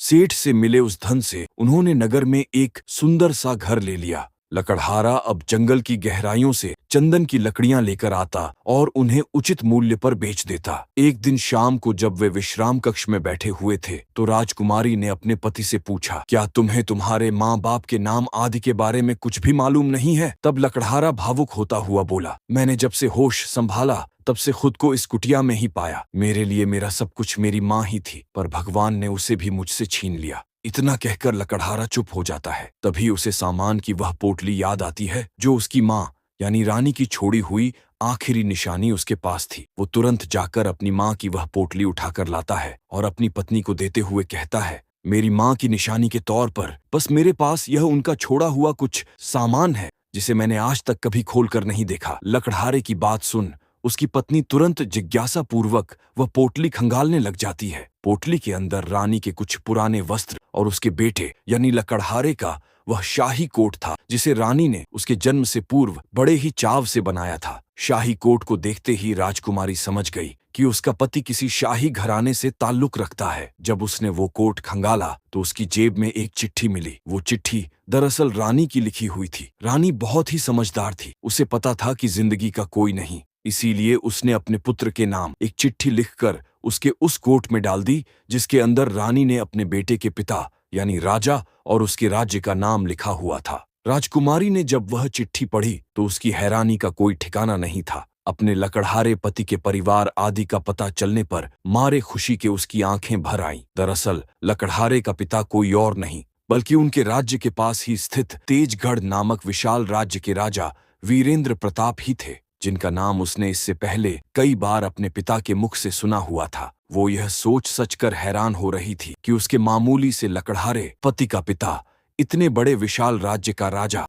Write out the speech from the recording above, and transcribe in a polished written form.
सेठ से मिले उस धन से उन्होंने नगर में एक सुंदर सा घर ले लिया। लकड़हारा अब जंगल की गहराइयों से चंदन की लकड़ियां लेकर आता और उन्हें उचित मूल्य पर बेच देता। एक दिन शाम को जब वे विश्राम कक्ष में बैठे हुए थे तो राजकुमारी ने अपने पति से पूछा, क्या तुम्हें तुम्हारे माँ बाप के नाम आदि के बारे में कुछ भी मालूम नहीं है? तब लकड़हारा भावुक होता हुआ बोला, मैंने जब से होश संभाला तब से खुद को इस कुटिया में ही पाया। मेरे लिए मेरा सब कुछ मेरी माँ ही थी, पर भगवान ने उसे भी मुझसे छीन लिया। इतना कहकर लकड़हारा चुप हो जाता है। तभी उसे सामान की वह पोटली याद आती है जो उसकी माँ यानी रानी की छोड़ी हुई आखिरी निशानी उसके पास थी। वो तुरंत जाकर अपनी माँ की वह पोटली उठाकर लाता है और अपनी पत्नी को देते हुए कहता है, मेरी माँ की निशानी के तौर पर बस मेरे पास यह उनका छोड़ा हुआ कुछ सामान है जिसे मैंने आज तक कभी खोलकर नहीं देखा। लकड़हारे की बात सुन उसकी पत्नी तुरंत जिज्ञासा पूर्वक वह पोटली खंगालने लग जाती है। पोटली के अंदर रानी के कुछ पुराने वस्त्र और उसके बेटे यानी लकड़हारे का वह शाही कोट था जिसे रानी ने उसके जन्म से पूर्व बड़े ही चाव से बनाया था। शाही कोट को देखते ही राजकुमारी समझ गई कि उसका पति किसी शाही घराने से ताल्लुक रखता है। जब उसने वो कोट खंगाला तो उसकी जेब में एक चिट्ठी मिली। वो चिट्ठी दरअसल रानी की लिखी हुई थी। रानी बहुत ही समझदार थी, उसे पता था कि जिंदगी का कोई नहीं, इसीलिए उसने अपने पुत्र के नाम एक चिट्ठी लिखकर उसके उस कोट में डाल दी जिसके अंदर रानी ने अपने बेटे के पिता यानी राजा और उसके राज्य का नाम लिखा हुआ था। राजकुमारी ने जब वह चिट्ठी पढ़ी तो उसकी हैरानी का कोई ठिकाना नहीं था। अपने लकड़हारे पति के परिवार आदि का पता चलने पर मारे खुशी के उसकी आंखें भर आईं। दरअसल लकड़हारे का पिता कोई और नहीं बल्कि उनके राज्य के पास ही स्थित तेजगढ़ नामक विशाल राज्य के राजा वीरेंद्र प्रताप ही थे, जिनका नाम उसने इससे पहले कई बार अपने पिता के मुख से सुना हुआ था। वो यह सोच सचकर हैरान हो रही थी कि उसके मामूली से लकड़हारे पति का पिता इतने बड़े विशाल राज्य का राजा